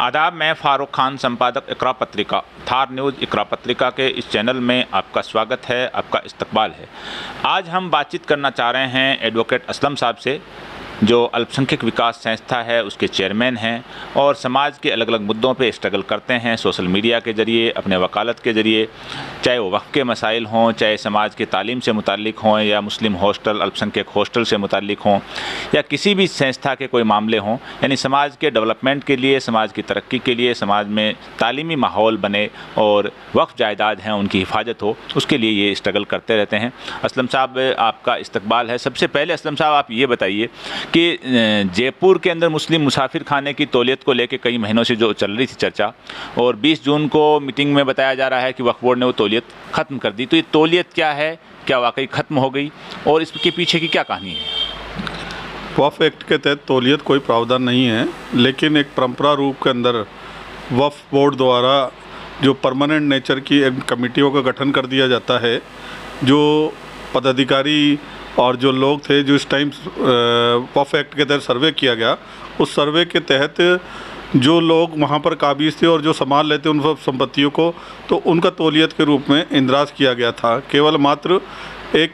आदाब, मैं फ़ारूक खान, संपादक इकरा पत्रिका, थार न्यूज़ इकरा पत्रिका के इस चैनल में आपका स्वागत है, आपका इस्तकबाल है। आज हम बातचीत करना चाह रहे हैं एडवोकेट असलम साहब से, जो अल्पसंख्यक विकास संस्था है उसके चेयरमैन हैं और समाज के अलग अलग मुद्दों पे स्ट्रगल करते हैं सोशल मीडिया के ज़रिए, अपने वकालत के ज़रिए, चाहे वो वक्फ के मसाइल हों, चाहे समाज के तालीम से मुताल्लिक हों या मुस्लिम हॉस्टल, अल्पसंख्यक हॉस्टल से मुताल्लिक हों या किसी भी संस्था के कोई मामले हों। यानी समाज के डेवलपमेंट के लिए, समाज की तरक्की के लिए, समाज में तालीमी माहौल बने और वक्फ जायदाद हैं उनकी हिफाजत हो, उसके लिए ये स्ट्रगल करते रहते हैं। असलम साहब, आपका इस्तकबाल है। सबसे पहले असलम साहब आप ये बताइए कि जयपुर के अंदर मुस्लिम मुसाफिर खाने की तौलियत को लेकर कई महीनों से जो चल रही थी चर्चा, और 20 जून को मीटिंग में बताया जा रहा है कि वक्फ बोर्ड ने वो तौलियत ख़त्म कर दी। तो ये तौलियत क्या है, क्या वाकई ख़त्म हो गई और इसके पीछे की क्या कहानी है? वक्फ एक्ट के तहत तौलियत कोई प्रावधान नहीं है, लेकिन एक परंपरा रूप के अंदर वक्फ बोर्ड द्वारा जो परमानेंट नेचर की एक कमेटियों का गठन कर दिया जाता है, जो पदाधिकारी और जो लोग थे, जो इस टाइम वक्फ एक्ट के तहत सर्वे किया गया, उस सर्वे के तहत जो लोग वहाँ पर काबिज थे और जो संभाल लेते उन सब संपत्तियों को, तो उनका तौलियत के रूप में इंदराज किया गया था। केवल मात्र एक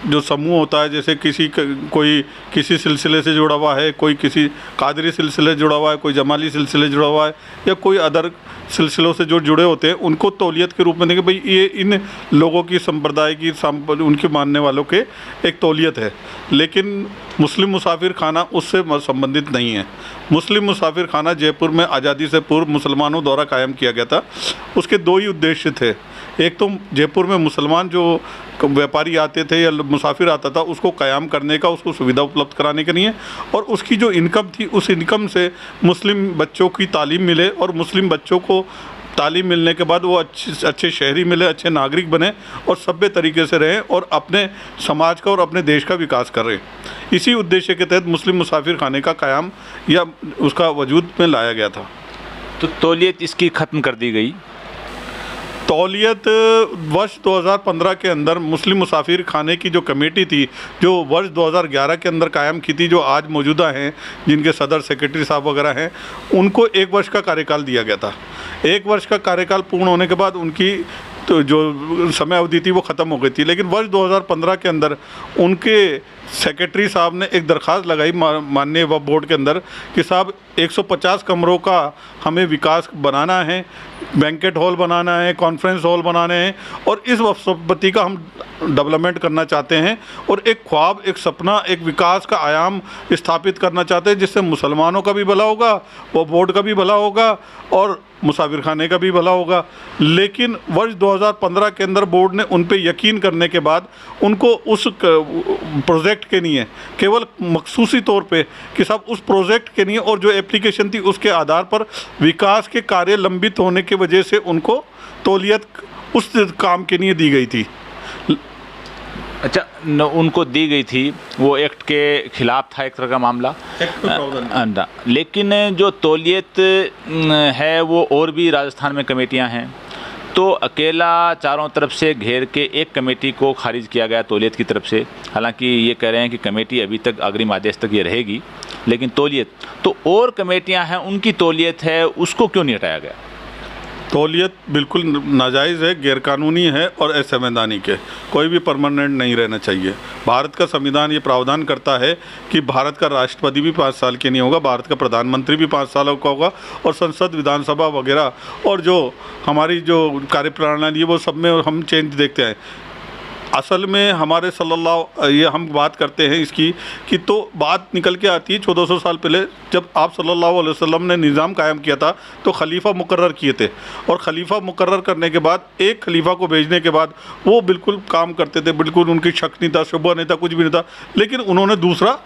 जो समूह होता है, जैसे कोई किसी सिलसिले से जुड़ा हुआ है, कोई किसी कादरी सिलसिले से जुड़ा हुआ है, कोई जमाली सिलसिले से जुड़ा हुआ है या कोई अदर सिलसिलों से जो जुड़े होते हैं, उनको तौलियत के रूप में देंगे भाई ये इन लोगों की संप्रदाय की उनके मानने वालों के एक तौलियत है। लेकिन मुस्लिम मुसाफिर खाना उससे संबंधित नहीं है। मुस्लिम मुसाफिर खाना जयपुर में आज़ादी से पूर्व मुसलमानों द्वारा कायम किया गया था। उसके दो ही उद्देश्य थे। एक तो जयपुर में मुसलमान जो व्यापारी आते थे या मुसाफिर आता था, उसको क़याम करने का, उसको सुविधा उपलब्ध कराने के लिए, और उसकी जो इनकम थी उस इनकम से मुस्लिम बच्चों की तालीम मिले और मुस्लिम बच्चों को तालीम मिलने के बाद वो अच्छे शहरी मिले, अच्छे नागरिक बने और सभ्य तरीके से रहें और अपने समाज का और अपने देश का विकास करें। इसी उद्देश्य के तहत मुस्लिम मुसाफिर खाने का क़याम या उसका वजूद में लाया गया था। तो तौलियत इसकी ख़त्म कर दी गई। तौलियत वर्ष 2015 के अंदर मुस्लिम मुसाफिर खाने की जो कमेटी थी, जो वर्ष 2011 के अंदर कायम की थी, जो आज मौजूदा हैं, जिनके सदर सेक्रेटरी साहब वगैरह हैं, उनको 1 वर्ष का कार्यकाल दिया गया था। 1 वर्ष का कार्यकाल पूर्ण होने के बाद उनकी तो जो समय अवधि थी वो ख़त्म हो गई थी। लेकिन वर्ष 2015 के अंदर उनके सेक्रेटरी साहब ने एक दरख्वास्त लगाई माननीय वक्फ बोर्ड के अंदर कि साहब 150 कमरों का हमें विकास बनाना है, बैंकेट हॉल बनाना है, कॉन्फ्रेंस हॉल बनाने हैं और इस संपत्ति का हम डेवलपमेंट करना चाहते हैं और एक ख्वाब, एक सपना, एक विकास का आयाम स्थापित करना चाहते हैं, जिससे मुसलमानों का भी भला होगा, वक्फ बोर्ड का भी भला होगा और मुसाफिर खाने का भी भला होगा। लेकिन वर्ष 2015 के अंदर बोर्ड ने उन पे यकीन करने के बाद उनको उस प्रोजेक्ट के लिए केवल मखसूसी तौर पे कि साहब उस प्रोजेक्ट के लिए और जो एप्लीकेशन थी उसके आधार पर विकास के कार्य लंबित होने की वजह से उनको तौलियत उस काम के लिए दी गई थी। अच्छा, उनको दी गई थी, वो एक्ट के खिलाफ था एक तरह का मामला। लेकिन जो तौलियत है वो और भी राजस्थान में कमेटियां हैं, तो अकेला चारों तरफ से घेर के एक कमेटी को खारिज किया गया तौलियत की तरफ से। हालांकि ये कह रहे हैं कि कमेटी अभी तक अग्रिम आदेश तक ये रहेगी, लेकिन तौलियत तो और कमेटियां हैं, उनकी तौलियत है, उसको क्यों नहीं हटाया गया? तौलियत बिल्कुल नाजायज़ है, गैरकानूनी है और असंवैधानिक है। कोई भी परमानेंट नहीं रहना चाहिए। भारत का संविधान ये प्रावधान करता है कि भारत का राष्ट्रपति भी 5 साल के नहीं होगा, भारत का प्रधानमंत्री भी 5 सालों का होगा और संसद, विधानसभा वगैरह और जो हमारी जो कार्यप्रणाली है वो सब में हम चेंज देखते हैं। असल में हमारे ये हम बात करते हैं इसकी कि तो बात निकल के आती है 1400 साल पहले जब आप सल्लल्लाहु अलैहि वसल्लम ने निज़ाम कायम किया था, तो खलीफा मुकर्रर किए थे और खलीफा मुकर्रर करने के बाद एक खलीफा को भेजने के बाद वो बिल्कुल काम करते थे, बिल्कुल उनकी शक नहीं था, शुबह नहीं था, कुछ भी नहीं था। लेकिन उन्होंने दूसरा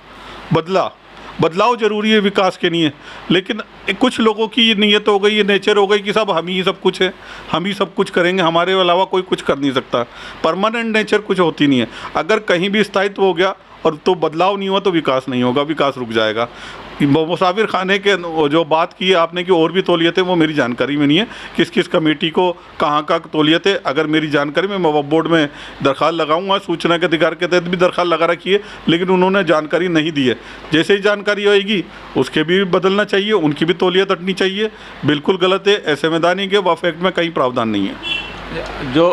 बदलाव ज़रूरी है विकास के लिए, लेकिन कुछ लोगों की ये नीयत हो गई, ये नेचर हो गई कि साहब हम ही सब कुछ है, हम ही सब कुछ करेंगे, हमारे अलावा कोई कुछ कर नहीं सकता। परमानेंट नेचर कुछ होती नहीं है। अगर कहीं भी स्थायित्व हो गया और तो बदलाव नहीं हुआ तो विकास नहीं होगा, विकास रुक जाएगा। मुसाफिर खाने के जो बात की है आपने कि और भी तौलियत है, वो मेरी जानकारी में नहीं है किस किस कमेटी को कहाँ का तौलियत है। अगर मेरी जानकारी में मैं वक्फ बोर्ड में दरख्वास्त लगाऊंगा, सूचना के अधिकार के तहत भी दरख्वास्त लगा रखी है, लेकिन उन्होंने जानकारी नहीं दी है। जैसे ही जानकारी होएगी उसके भी बदलना चाहिए, उनकी भी तौलियत हटनी चाहिए। बिल्कुल गलत है, ऐसे मैदानी के वक्फ एक्ट में कहीं प्रावधान नहीं है। जो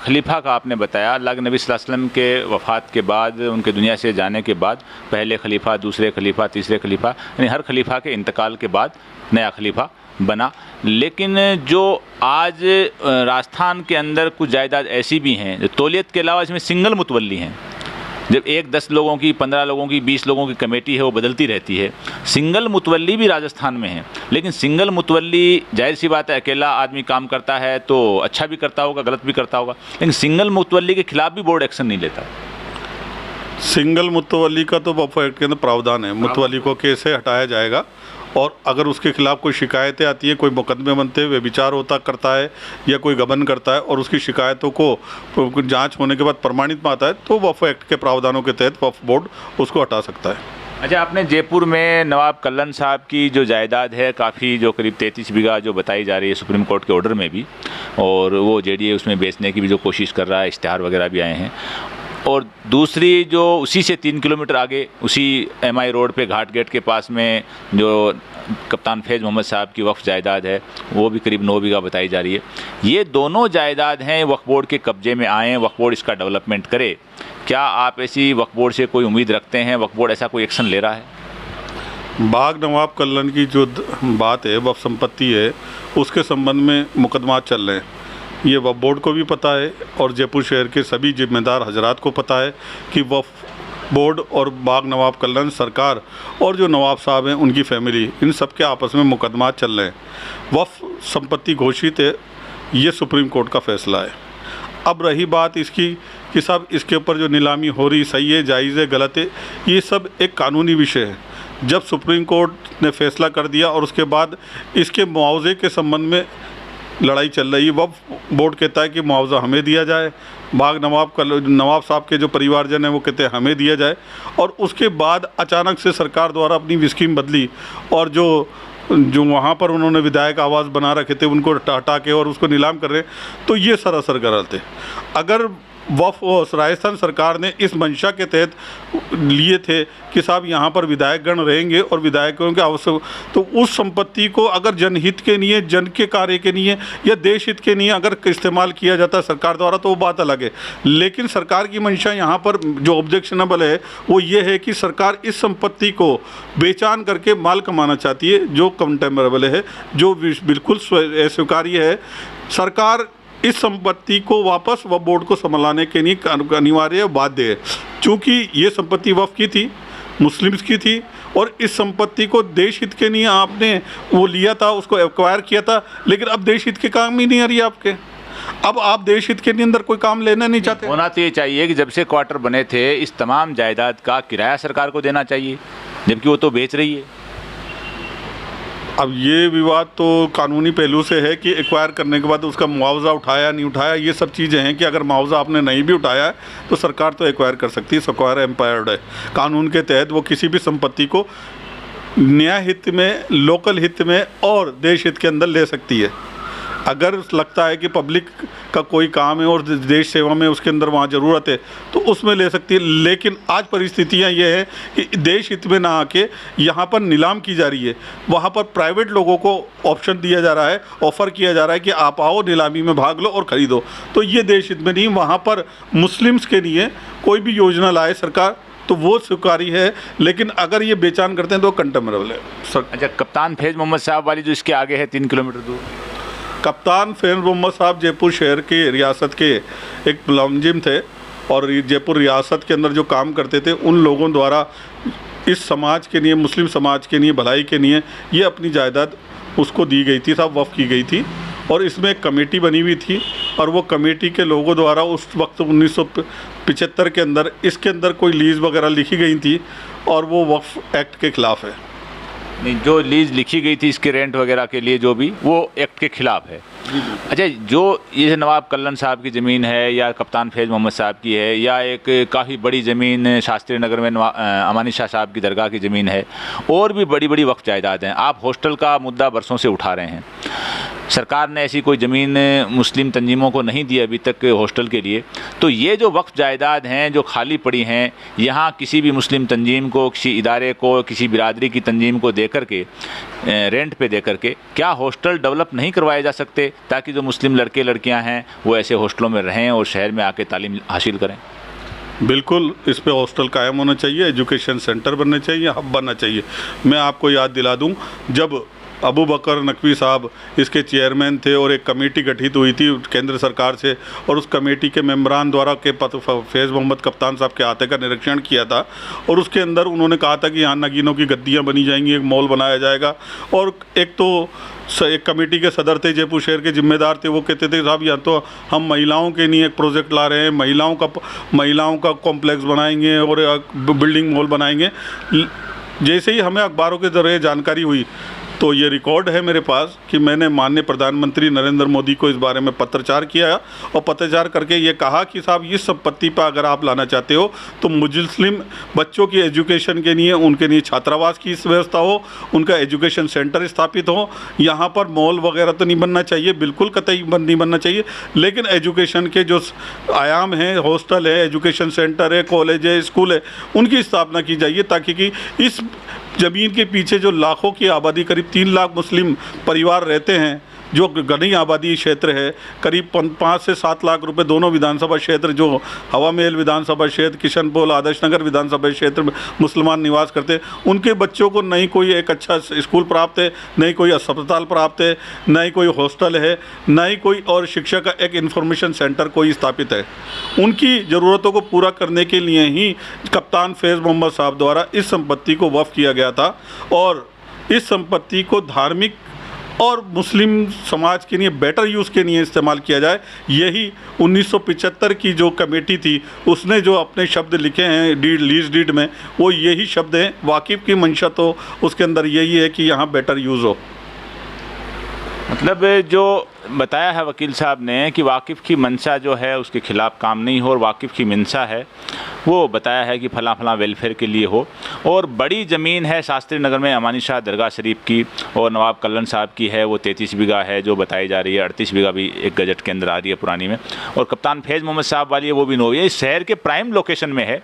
खलीफा का आपने बताया, अल्लाह के नबी सल्लल्लाहु अलैहि वसल्लम के वफ़ात के बाद, उनके दुनिया से जाने के बाद पहले खलीफा, दूसरे खलीफा, तीसरे खलीफा, यानी हर खलीफा के इंतकाल के बाद नया खलीफा बना। लेकिन जो आज राजस्थान के अंदर कुछ जायदाद ऐसी भी हैं जो तौलियत के अलावा इसमें सिंगल मुतवल्ली हैं। जब एक 10 लोगों की, 15 लोगों की, 20 लोगों की कमेटी है, वो बदलती रहती है। सिंगल मुतवल्ली भी राजस्थान में है, लेकिन सिंगल मुतवल्ली जाहिर सी बात है अकेला आदमी काम करता है तो अच्छा भी करता होगा, गलत भी करता होगा, लेकिन सिंगल मुतवल्ली के खिलाफ भी बोर्ड एक्शन नहीं लेता। सिंगल मुतवल्ली का तो वक्फ एक्ट के अंदर प्रावधान है, मुतवल्ली को कैसे हटाया जाएगा, और अगर उसके खिलाफ कोई शिकायतें आती हैं, कोई मुकदमे बनते हुए विचार होता करता है या कोई गबन करता है और उसकी शिकायतों को जांच होने के बाद प्रमाणित में आता है, तो वक्फ एक्ट के प्रावधानों के तहत वक्फ बोर्ड उसको हटा सकता है। अच्छा, आपने जयपुर में नवाब कल्लन साहब की जो जायदाद है काफ़ी, जो करीब 33 बीघा जो बताई जा रही है सुप्रीम कोर्ट के ऑर्डर में भी, और वो जेडीए उसमें बेचने की भी जो कोशिश कर रहा है, इश्तिहार वगैरह भी आए हैं, और दूसरी जो उसी से 3 किलोमीटर आगे उसी MI रोड पे घाट गेट के पास में जो कप्तान फैज़ मोहम्मद साहब की वक्फ जायदाद है, वो भी करीब 9 बीघा बताई जा रही है। ये दोनों जायदाद हैं वक्फ बोर्ड के कब्जे में आए, वक्फ बोर्ड इसका डेवलपमेंट करे। क्या आप ऐसी वक्फ बोर्ड से कोई उम्मीद रखते हैं? वक्फ बोर्ड ऐसा कोई एक्शन ले रहा है? बाग नवाब कल्लन की जो बात है, वक्फ संपत्ति है, उसके संबंध में मुकदमा चल रहे हैं। ये वक्फ बोर्ड को भी पता है और जयपुर शहर के सभी जिम्मेदार हजरात को पता है कि वक्फ बोर्ड और बाग नवाब कल्लन सरकार और जो नवाब साहब हैं उनकी फैमिली, इन सब के आपस में मुकदमा चल रहे हैं। वक्फ संपत्ति घोषित है, ये सुप्रीम कोर्ट का फैसला है। अब रही बात इसकी कि साहब इसके ऊपर जो नीलामी हो रही सही है, जायज़ है, गलत है, ये सब एक कानूनी विषय है। जब सुप्रीम कोर्ट ने फैसला कर दिया और उसके बाद इसके मुआवजे के संबंध में लड़ाई चल रही है, वक्फ बोर्ड कहता है कि मुआवजा हमें दिया जाए, बाग नवाब साहब के जो परिवारजन हैं वो कहते हैं हमें दिया जाए, और उसके बाद अचानक से सरकार द्वारा अपनी स्कीम बदली और जो वहाँ पर उन्होंने विधायक आवास बना रखे थे उनको हटा के और उसको नीलाम कर रहे हैं, तो ये सरासर गलत है। अगर वक्फ राजस्थान सरकार ने इस मंशा के तहत लिए थे कि साहब यहाँ पर विधायकगण रहेंगे और विधायकों के आवश्यक, तो उस संपत्ति को अगर जनहित के लिए, जन के कार्य के लिए या देश हित के लिए अगर इस्तेमाल किया जाता है सरकार द्वारा तो वो बात अलग है। लेकिन सरकार की मंशा यहाँ पर जो ऑब्जेक्शनेबल है वो ये है कि सरकार इस संपत्ति को बेचान करके माल कमाना चाहती है, जो कंटेम्परेबल है, जो बिल्कुल स्वीकार्य है। सरकार इस संपत्ति को वापस वक्फ बोर्ड को संभालने के लिए अनिवार्य बाध्य है, क्योंकि ये संपत्ति वक्फ की थी, मुस्लिम्स की थी, और इस संपत्ति को देश हित के लिए आपने वो लिया था, उसको एक्वायर किया था, लेकिन अब देश हित के काम ही नहीं आ रही है आपके। अब आप देश हित के अंदर कोई काम लेना नहीं चाहते। होना तो ये चाहिए कि जब से क्वार्टर बने थे इस तमाम जायदाद का किराया सरकार को देना चाहिए, जबकि वो तो बेच रही है। अब ये विवाद तो कानूनी पहलू से है कि एक्वायर करने के बाद उसका मुआवजा उठाया नहीं उठाया, ये सब चीज़ें हैं कि अगर मुआवजा आपने नहीं भी उठाया है तो सरकार तो एक्वायर कर सकती है, सरकार एम्पायर्ड है। कानून के तहत वो किसी भी संपत्ति को न्याय हित में, लोकल हित में और देश हित के अंदर ले सकती है। अगर लगता है कि पब्लिक का कोई काम है और देश सेवा में उसके अंदर वहाँ ज़रूरत है तो उसमें ले सकती है। लेकिन आज परिस्थितियाँ ये हैं कि देश हित में ना आके यहाँ पर नीलाम की जा रही है, वहाँ पर प्राइवेट लोगों को ऑप्शन दिया जा रहा है, ऑफ़र किया जा रहा है कि आप आओ नीलामी में भाग लो और ख़रीदो। तो ये देश हित में नहीं, वहाँ पर मुस्लिम्स के लिए कोई भी योजना लाए सरकार तो वो स्वीकारी है, लेकिन अगर ये बेचान करते हैं तो कंटेम्परेबल है। अच्छा, कप्तान फैज़ मोहम्मद साहब वाली जो इसके आगे है 3 किलोमीटर दूर, कप्तान फैज़ मोहम्मद साहब जयपुर शहर के रियासत के एक मुलाजिम थे और जयपुर रियासत के अंदर जो काम करते थे उन लोगों द्वारा इस समाज के लिए, मुस्लिम समाज के लिए, भलाई के लिए ये अपनी जायदाद उसको दी गई थी, साहब वफ़ की गई थी, और इसमें एक कमेटी बनी हुई थी और वो कमेटी के लोगों द्वारा उस वक्त 1975 के अंदर इसके अंदर कोई लीज़ वगैरह लिखी गई थी और वो वक्फ एक्ट के ख़िलाफ़ है। नहीं, जो लीज लिखी गई थी इसके रेंट वगैरह के लिए जो भी, वो एक्ट के खिलाफ है। अच्छा, जो ये नवाब कल्लन साहब की ज़मीन है या कप्तान फैज़ मोहम्मद साहब की है या एक काफ़ी बड़ी ज़मीन शास्त्री नगर में अमानी शाह साहब की दरगाह की ज़मीन है, और भी बड़ी बड़ी वक्फ जायदाद हैं, आप हॉस्टल का मुद्दा बरसों से उठा रहे हैं। सरकार ने ऐसी कोई ज़मीन मुस्लिम तंजीमों को नहीं दी अभी तक हॉस्टल के लिए, तो ये जो वक्फ जायदाद हैं जो खाली पड़ी हैं, यहाँ किसी भी मुस्लिम तंजीम को, किसी इदारे को, किसी बिरादरी की तंजीम को दे करके, रेंट पे दे करके, क्या हॉस्टल डेवलप नहीं करवाए जा सकते ताकि जो मुस्लिम लड़के लड़कियाँ हैं वो ऐसे हॉस्टलों में रहें और शहर में आके तालीम हासिल करें? बिल्कुल, इस पे हॉस्टल कायम होना चाहिए, एजुकेशन सेंटर बनने चाहिए, हब बनना चाहिए। मैं आपको याद दिला दूं, जब अबू बकर नकवी साहब इसके चेयरमैन थे और एक कमेटी गठित हुई थी केंद्र सरकार से, और उस कमेटी के मेंबरान द्वारा के फैज़ मोहम्मद कप्तान साहब के आते का निरीक्षण किया था, और उसके अंदर उन्होंने कहा था कि यहाँ नगीनों की गद्दियाँ बनी जाएंगी, एक मॉल बनाया जाएगा। और एक तो एक कमेटी के सदर थे, जयपुर शहर के जिम्मेदार थे, वो कहते थे साहब यहाँ तो हम महिलाओं के लिए एक प्रोजेक्ट ला रहे हैं, महिलाओं का कॉम्प्लेक्स बनाएंगे और बिल्डिंग मॉल बनाएंगे। जैसे ही हमें अखबारों के ज़रिए जानकारी हुई, तो ये रिकॉर्ड है मेरे पास कि मैंने माननीय प्रधानमंत्री नरेंद्र मोदी को इस बारे में पत्रचार किया, और पत्रचार करके ये कहा कि साहब इस संपत्ति पर अगर आप लाना चाहते हो तो मुस्लिम बच्चों की एजुकेशन के लिए, उनके लिए छात्रावास की व्यवस्था हो, उनका एजुकेशन सेंटर स्थापित हो। यहाँ पर मॉल वगैरह तो नहीं बनना चाहिए, बिल्कुल कतई नहीं बनना चाहिए, लेकिन एजुकेशन के जो आयाम हैं, हॉस्टल है, एजुकेशन सेंटर है, कॉलेज है, स्कूल है, उनकी स्थापना की जाइए, ताकि कि इस ज़मीन के पीछे जो लाखों की आबादी, करीब 3 लाख मुस्लिम परिवार रहते हैं, जो घनी आबादी क्षेत्र है, करीब 5 से 7 लाख रुपए दोनों विधानसभा क्षेत्र, जो हवा महल विधानसभा क्षेत्र, किशनपोल, आदर्श नगर विधानसभा क्षेत्र में मुसलमान निवास करते हैं, उनके बच्चों को नहीं कोई एक अच्छा स्कूल प्राप्त है, नहीं कोई अस्पताल प्राप्त है, नहीं कोई हॉस्टल है, नहीं कोई और शिक्षा का एक इंफॉर्मेशन सेंटर कोई स्थापित है। उनकी ज़रूरतों को पूरा करने के लिए ही कप्तान फैज़ मोहम्मद साहब द्वारा इस संपत्ति को वक्फ किया गया था, और इस संपत्ति को धार्मिक और मुस्लिम समाज के लिए बेटर यूज़ के लिए इस्तेमाल किया जाए। यही 1975 की जो कमेटी थी, उसने जो अपने शब्द लिखे हैं लीज डीड में, वो यही शब्द हैं। वाकिफ़ की मंशा तो उसके अंदर यही है कि यहाँ बेटर यूज़ हो। मतलब जो बताया है वकील साहब ने कि वाकिफ़ की मंशा जो है उसके ख़िलाफ़ काम नहीं हो, और वाकिफ़ की मंशा है वो बताया है कि फलां फलां वेलफेयर के लिए हो। और बड़ी ज़मीन है शास्त्री नगर में अमानी शाह दरगाह शरीफ की, और नवाब कल्लन साहब की है, वो 33 बीघा है जो बताई जा रही है, 38 बीघा भी एक गजट के अंदर आ रही है पुरानी में, और कप्तान फैज़ मोहम्मद साहब वाली है वो भी 9। ये शहर के प्राइम लोकेशन में है,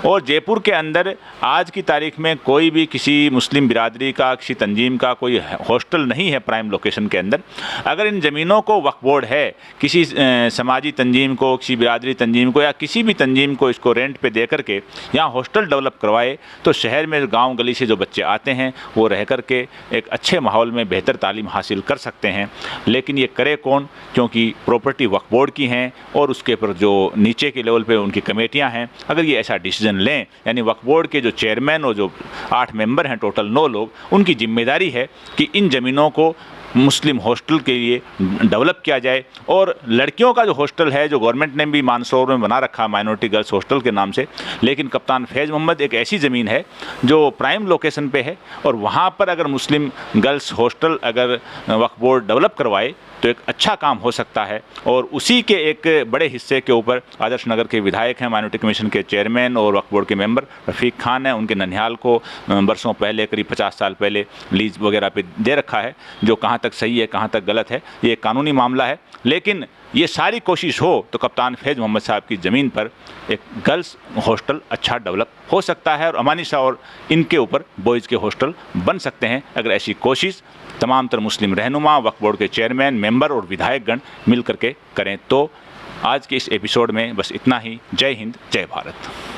और जयपुर के अंदर आज की तारीख में कोई भी किसी मुस्लिम बिरादरी का, किसी तंजीम का कोई हॉस्टल नहीं है प्राइम लोकेशन के अंदर। अगर इन ज़मीनों को वक्फ बोर्ड है, किसी समाजी तंजीम को, किसी बिरादरी तंजीम को या किसी भी तंजीम को इसको रेंट पे दे करके यहाँ हॉस्टल डेवलप करवाए, तो शहर में गांव गली से जो बच्चे आते हैं वो रह करके एक अच्छे माहौल में बेहतर तालीम हासिल कर सकते हैं। लेकिन ये करे कौन, क्योंकि प्रॉपर्टी वक्फ बोर्ड की हैं और उसके ऊपर जो नीचे के लेवल पे उनकी कमेटियां हैं, अगर ये ऐसा डिसीजन लें, यानी वक्फ बोर्ड के जो चेयरमैन और जो 8 मेंबर हैं, टोटल 9 लोग, उनकी जिम्मेदारी है कि इन ज़मीनों को मुस्लिम हॉस्टल के लिए डेवलप किया जाए। और लड़कियों का जो हॉस्टल है, जो गवर्नमेंट ने भी मानसरोवर में बना रखा है माइनॉरिटी गर्ल्स हॉस्टल के नाम से, लेकिन कप्तान फैज़ मोहम्मद एक ऐसी ज़मीन है जो प्राइम लोकेशन पे है, और वहाँ पर अगर मुस्लिम गर्ल्स हॉस्टल अगर वक्फ बोर्ड डेवलप करवाए तो एक अच्छा काम हो सकता है। और उसी के एक बड़े हिस्से के ऊपर आदर्श नगर के विधायक हैं, माइनॉरिटी कमीशन के चेयरमैन और वक्फ बोर्ड के मेंबर रफ़ीक खान हैं, उनके ननिहाल को बरसों पहले, करीब 50 साल पहले लीज वगैरह पे दे रखा है। जो कहाँ तक सही है, कहाँ तक गलत है, ये कानूनी मामला है, लेकिन ये सारी कोशिश हो तो कप्तान फैज़ मोहम्मद साहब की ज़मीन पर एक गर्ल्स हॉस्टल अच्छा डेवलप हो सकता है, और अमानी शाह और इनके ऊपर बॉयज़ के हॉस्टल बन सकते हैं, अगर ऐसी कोशिश तमाम तर मुस्लिम रहनुमा, वक्फ बोर्ड के चेयरमैन, मेंबर और विधायकगण मिल करके करें। तो आज के इस एपिसोड में बस इतना ही। जय हिंद, जय भारत।